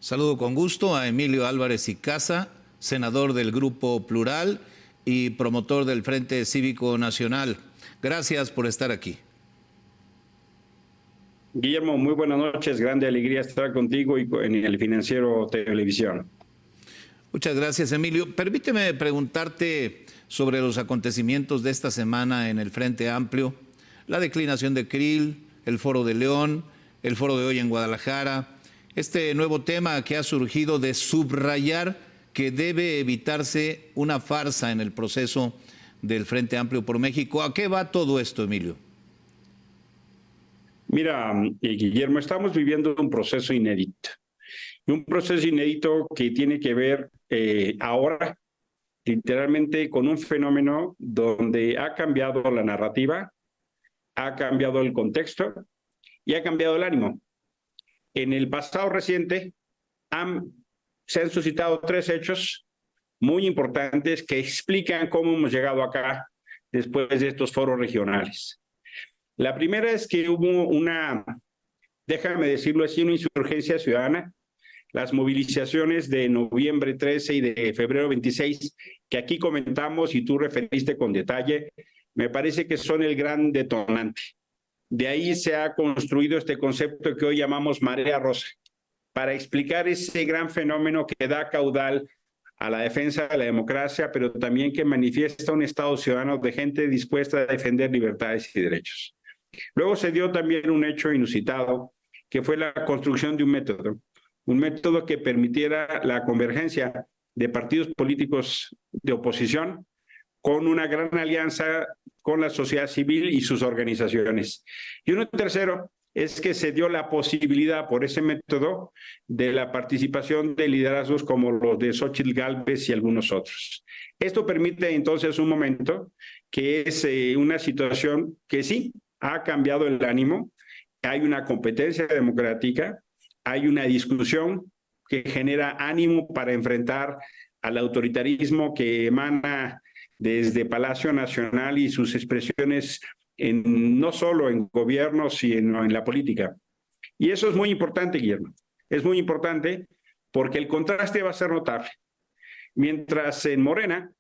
Saludo con gusto a Emilio Álvarez y Casa, senador del Grupo Plural y promotor del Frente Cívico Nacional. Gracias por estar aquí. Guillermo, muy buenas noches. Grande alegría estar contigo y en el Financiero Televisión. Muchas gracias, Emilio. Permíteme preguntarte sobre los acontecimientos de esta semana en el Frente Amplio, la declinación de Krill, el Foro de León, el Foro de hoy en Guadalajara, este nuevo tema que ha surgido de subrayar que debe evitarse una farsa en el proceso del Frente Amplio por México. ¿A qué va todo esto, Emilio? Mira, Guillermo, estamos viviendo un proceso inédito. Un proceso inédito que tiene que ver ahora literalmente con un fenómeno donde ha cambiado la narrativa, ha cambiado el contexto y ha cambiado el ánimo. En el pasado reciente se han suscitado tres hechos muy importantes que explican cómo hemos llegado acá después de estos foros regionales. La primera es que hubo déjame decirlo así, una insurgencia ciudadana. Las movilizaciones de noviembre 13 y de febrero 26, que aquí comentamos y tú referiste con detalle, me parece que son el gran detonante. De ahí se ha construido este concepto que hoy llamamos marea rosa, para explicar ese gran fenómeno que da caudal a la defensa de la democracia, pero también que manifiesta un Estado ciudadano de gente dispuesta a defender libertades y derechos. Luego se dio también un hecho inusitado, que fue la construcción de un método que permitiera la convergencia de partidos políticos de oposición con una gran alianza con la sociedad civil y sus organizaciones. Y uno tercero es que se dio la posibilidad por ese método de la participación de liderazgos como los de Xóchitl Gálvez y algunos otros. Esto permite entonces un momento que es una situación que sí ha cambiado el ánimo, hay una competencia democrática, hay una discusión que genera ánimo para enfrentar al autoritarismo que emana desde Palacio Nacional y sus expresiones no solo en gobierno, sino en la política. Y eso es muy importante, Guillermo. Es muy importante porque el contraste va a ser notable. Mientras en Morena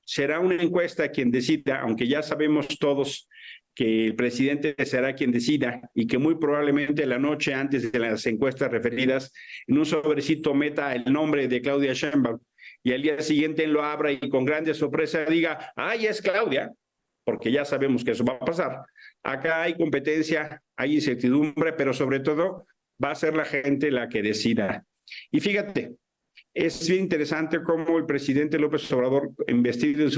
será una encuesta quien decida, aunque ya sabemos todos que el presidente será quien decida y que muy probablemente la noche antes de las encuestas referidas en un sobrecito meta el nombre de Claudia Sheinbaum y al día siguiente lo abra y con grande sorpresa diga, ¡ay, es Claudia! Porque ya sabemos que eso va a pasar. Acá hay competencia, hay incertidumbre, pero sobre todo va a ser la gente la que decida. Y fíjate, es bien interesante cómo el presidente López Obrador, vestido en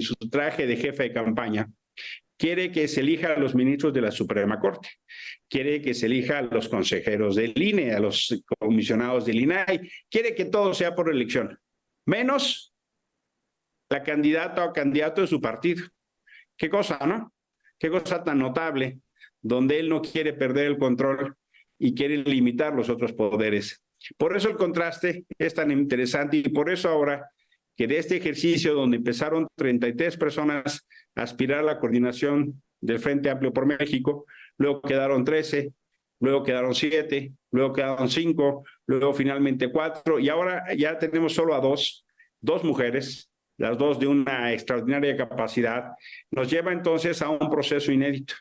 su traje de jefe de campaña, quiere que se elija a los ministros de la Suprema Corte, quiere que se elija a los consejeros del INE, a los comisionados del INAI, quiere que todo sea por elección, menos la candidata o candidato de su partido. Qué cosa, ¿no? Qué cosa tan notable, donde él no quiere perder el control y quiere limitar los otros poderes. Por eso el contraste es tan interesante y por eso ahora que de este ejercicio donde empezaron 33 personas a aspirar a la coordinación del Frente Amplio por México, luego quedaron 13, luego quedaron 7, luego quedaron 5, luego finalmente 4 y ahora ya tenemos solo a dos mujeres, las dos de una extraordinaria capacidad, nos lleva entonces a un proceso inédito.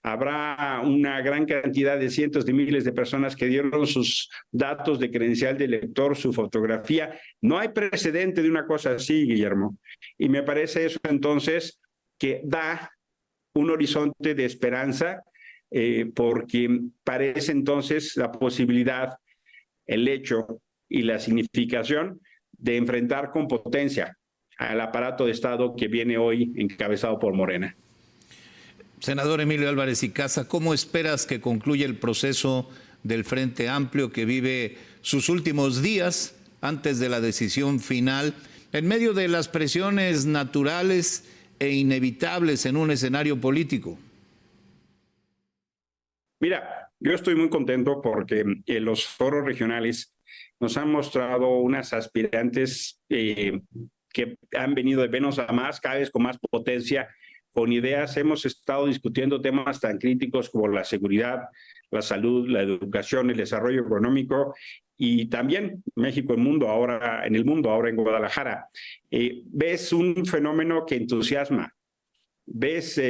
Habrá una gran cantidad de cientos de miles de personas que dieron sus datos de credencial de elector, su fotografía. No hay precedente de una cosa así, Guillermo. Y me parece eso entonces que da un horizonte de esperanza porque parece entonces la posibilidad, el hecho y la significación de enfrentar con potencia al aparato de Estado que viene hoy encabezado por Morena. Senador Emilio Álvarez y Casa, ¿cómo esperas que concluya el proceso del Frente Amplio que vive sus últimos días antes de la decisión final, en medio de las presiones naturales e inevitables en un escenario político? Mira, yo estoy muy contento porque en los foros regionales nos han mostrado unas aspirantes que han venido de menos a más, cada vez con más potencia, con ideas. Hemos estado discutiendo temas tan críticos como la seguridad, la salud, la educación, el desarrollo económico, y también México en el mundo, ahora en Guadalajara, ves un fenómeno que entusiasma, ves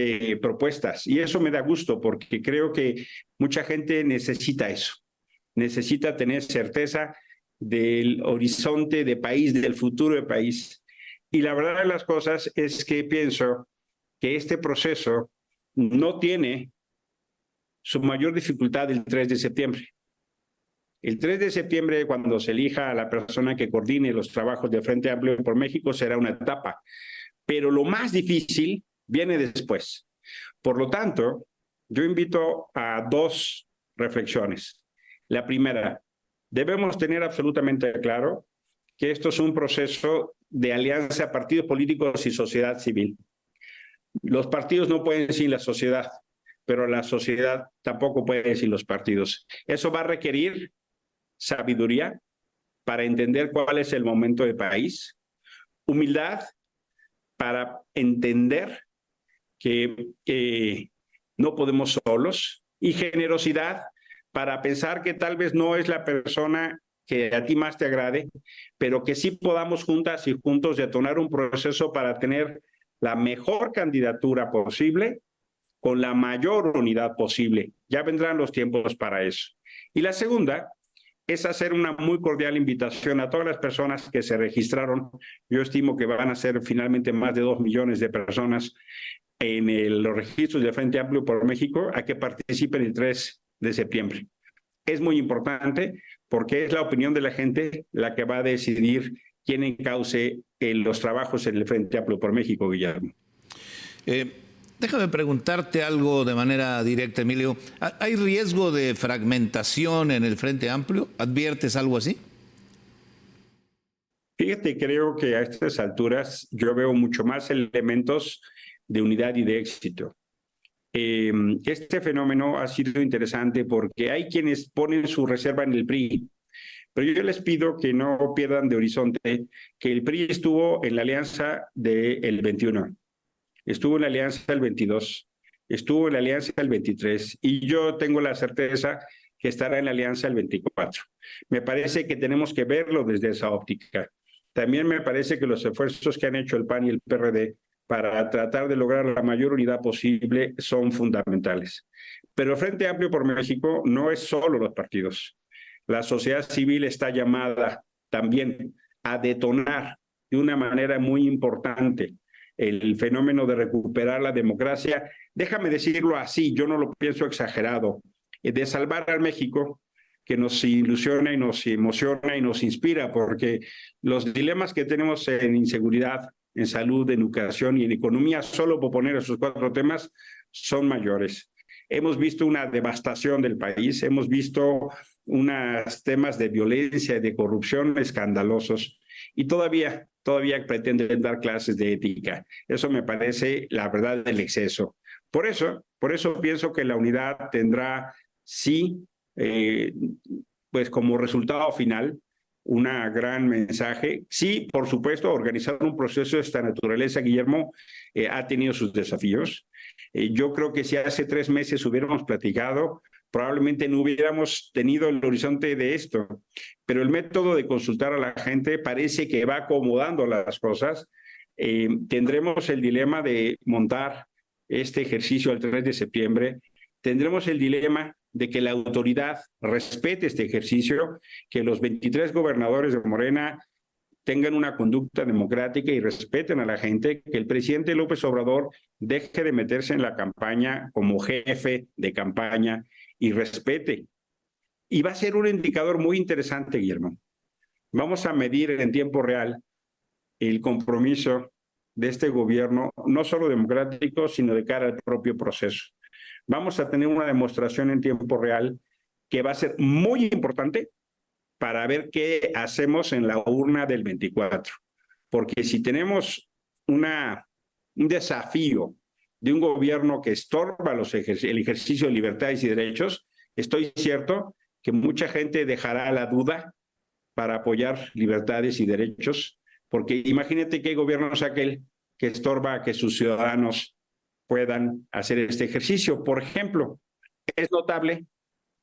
propuestas, y eso me da gusto porque creo que mucha gente necesita eso, necesita tener certeza del horizonte de país, del futuro de país. Y la verdad de las cosas es que pienso que este proceso no tiene su mayor dificultad el 3 de septiembre. El 3 de septiembre, cuando se elija a la persona que coordine los trabajos del Frente Amplio por México, será una etapa. Pero lo más difícil viene después. Por lo tanto, yo invito a dos reflexiones. La primera, debemos tener absolutamente claro que esto es un proceso de alianza partidos políticos y sociedad civil. Los partidos no pueden sin la sociedad, pero la sociedad tampoco puede sin los partidos. Eso va a requerir sabiduría para entender cuál es el momento de país, humildad para entender que no podemos solos, y generosidad para pensar que tal vez no es la persona que a ti más te agrade, pero que sí podamos juntas y juntos detonar un proceso para tener la mejor candidatura posible con la mayor unidad posible. Ya vendrán los tiempos para eso. Y la segunda es hacer una muy cordial invitación a todas las personas que se registraron. Yo estimo que van a ser finalmente más de 2 millones de personas en los registros del Frente Amplio por México a que participen el 3 de septiembre. Es muy importante porque es la opinión de la gente la que va a decidir quién encauce los trabajos en el Frente Amplio por México, Guillermo. Déjame preguntarte algo de manera directa, Emilio. ¿Hay riesgo de fragmentación en el Frente Amplio? ¿Adviertes algo así? Fíjate, creo que a estas alturas yo veo mucho más elementos de unidad y de éxito. Este fenómeno ha sido interesante porque hay quienes ponen su reserva en el PRI, pero yo les pido que no pierdan de horizonte que el PRI estuvo en la alianza del 21, estuvo en la alianza del 22, estuvo en la alianza del 23, y yo tengo la certeza que estará en la alianza del 24. Me parece que tenemos que verlo desde esa óptica. También me parece que los esfuerzos que han hecho el PAN y el PRD para tratar de lograr la mayor unidad posible son fundamentales. Pero el Frente Amplio por México no es solo los partidos. La sociedad civil está llamada también a detonar de una manera muy importante el fenómeno de recuperar la democracia. Déjame decirlo así, yo no lo pienso exagerado, de salvar al México que nos ilusiona y nos emociona y nos inspira, porque los dilemas que tenemos en inseguridad, en salud, en educación y en economía, solo por poner esos 4 temas, son mayores. Hemos visto una devastación del país, hemos visto unos temas de violencia y de corrupción escandalosos, y todavía pretenden dar clases de ética. Eso me parece la verdad del exceso. Por eso pienso que la unidad tendrá, sí, pues como resultado final, una gran mensaje. Sí, por supuesto, organizar un proceso de esta naturaleza, Guillermo, ha tenido sus desafíos. Yo creo que si hace 3 meses hubiéramos platicado, probablemente no hubiéramos tenido el horizonte de esto. Pero el método de consultar a la gente parece que va acomodando las cosas. Tendremos el dilema de montar este ejercicio el 3 de septiembre. Tendremos el dilema de que la autoridad respete este ejercicio, que los 23 gobernadores de Morena tengan una conducta democrática y respeten a la gente, que el presidente López Obrador deje de meterse en la campaña como jefe de campaña y respete. Y va a ser un indicador muy interesante, Guillermo. Vamos a medir en tiempo real el compromiso de este gobierno, no solo democrático, sino de cara al propio proceso. Vamos a tener una demostración en tiempo real que va a ser muy importante para ver qué hacemos en la urna del 24. Porque si tenemos un desafío de un gobierno que estorba el ejercicio de libertades y derechos, estoy cierto que mucha gente dejará la duda para apoyar libertades y derechos, porque imagínate qué gobierno es aquel que estorba a que sus ciudadanos puedan hacer este ejercicio. Por ejemplo, es notable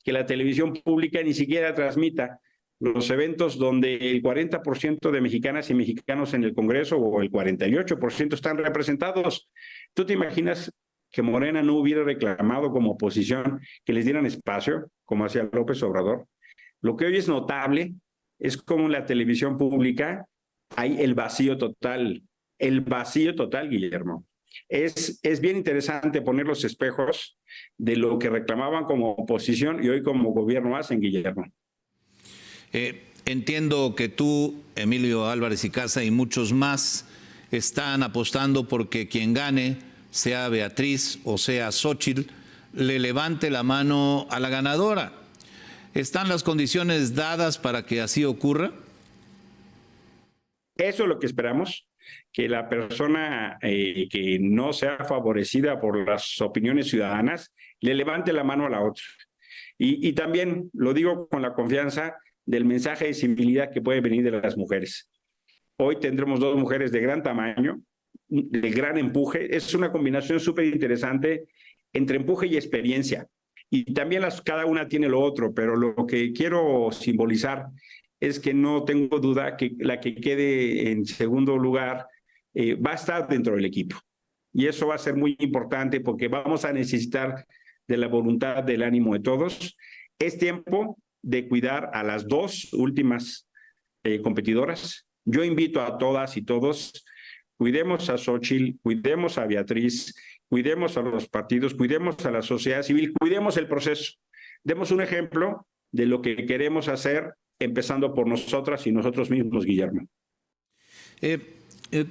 que la televisión pública ni siquiera transmita los eventos donde el 40% de mexicanas y mexicanos en el Congreso o el 48% están representados. ¿Tú te imaginas que Morena no hubiera reclamado como oposición que les dieran espacio, como hacía López Obrador? Lo que hoy es notable es como en la televisión pública hay el vacío total, Guillermo. Es bien interesante poner los espejos de lo que reclamaban como oposición y hoy como gobierno hacen, Guillermo. Entiendo que tú, Emilio Álvarez y Casa y muchos más están apostando porque quien gane, sea Beatriz o sea Xóchitl, le levante la mano a la ganadora. ¿Están las condiciones dadas para que así ocurra? Eso es lo que esperamos, que la persona que no sea favorecida por las opiniones ciudadanas le levante la mano a la otra. Y también lo digo con la confianza del mensaje de civilidad que puede venir de las mujeres. Hoy tendremos dos mujeres de gran tamaño, de gran empuje. Es una combinación súper interesante entre empuje y experiencia. Y también cada una tiene lo otro, pero lo que quiero simbolizar es que no tengo duda que la que quede en segundo lugar va a estar dentro del equipo. Y eso va a ser muy importante porque vamos a necesitar de la voluntad, del ánimo de todos. Es tiempo de cuidar a las dos últimas competidoras. Yo invito a todas y todos, cuidemos a Xóchitl, cuidemos a Beatriz, cuidemos a los partidos, cuidemos a la sociedad civil, cuidemos el proceso. Demos un ejemplo de lo que queremos hacer, empezando por nosotras y nosotros mismos, Guillermo.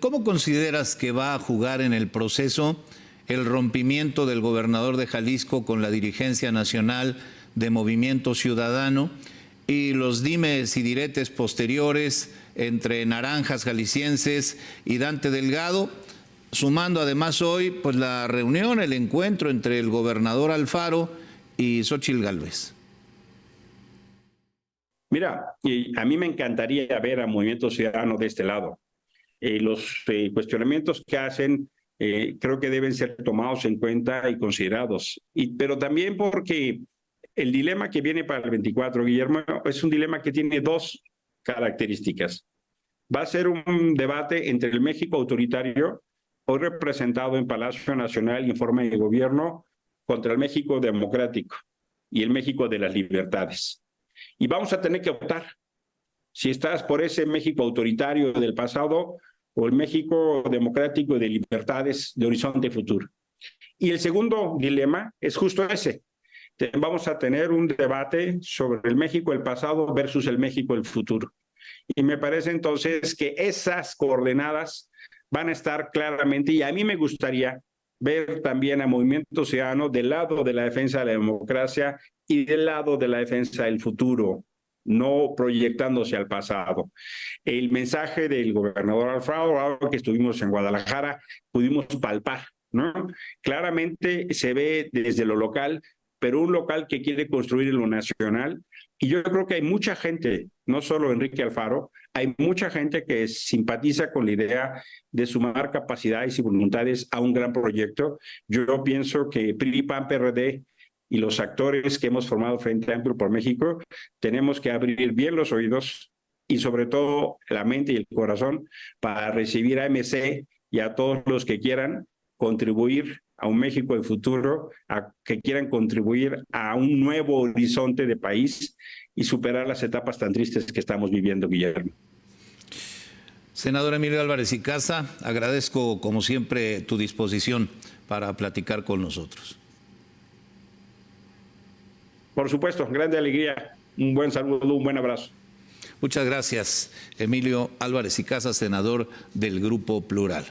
¿Cómo consideras que va a jugar en el proceso el rompimiento del gobernador de Jalisco con la dirigencia nacional de Movimiento Ciudadano y los dimes y diretes posteriores entre naranjas jaliscienses y Dante Delgado, sumando además hoy pues la reunión, el encuentro entre el gobernador Alfaro y Xóchitl Gálvez? Mira, a mí me encantaría ver a Movimiento Ciudadano de este lado. Los cuestionamientos que hacen creo que deben ser tomados en cuenta y considerados. Pero también porque el dilema que viene para el 24, Guillermo, es un dilema que tiene dos características. Va a ser un debate entre el México autoritario, hoy representado en Palacio Nacional y en forma de gobierno, contra el México democrático y el México de las libertades. Y vamos a tener que optar si estás por ese México autoritario del pasado o el México democrático de libertades de horizonte futuro. Y el segundo dilema es justo ese. Vamos a tener un debate sobre el México del pasado versus el México del futuro. Y me parece entonces que esas coordenadas van a estar claramente, y a mí me gustaría ver también a Movimiento Ciudadano del lado de la defensa de la democracia y del lado de la defensa del futuro, no proyectándose al pasado. El mensaje del gobernador Alfaro, ahora que estuvimos en Guadalajara, pudimos palpar, ¿no? Claramente se ve desde lo local, pero un local que quiere construir en lo nacional. Y yo creo que hay mucha gente, no solo Enrique Alfaro, hay mucha gente que simpatiza con la idea de sumar capacidades y voluntades a un gran proyecto. Yo pienso que PRI, PAN, PRD y los actores que hemos formado Frente Amplio por México tenemos que abrir bien los oídos y sobre todo la mente y el corazón para recibir a MC y a todos los que quieran contribuir a un México de futuro, que quieran contribuir a un nuevo horizonte de país y superar las etapas tan tristes que estamos viviendo, Guillermo. Senador Emilio Álvarez y Casa, agradezco como siempre tu disposición para platicar con nosotros. Por supuesto, grande alegría, un buen saludo, un buen abrazo. Muchas gracias, Emilio Álvarez y Casa, senador del Grupo Plural.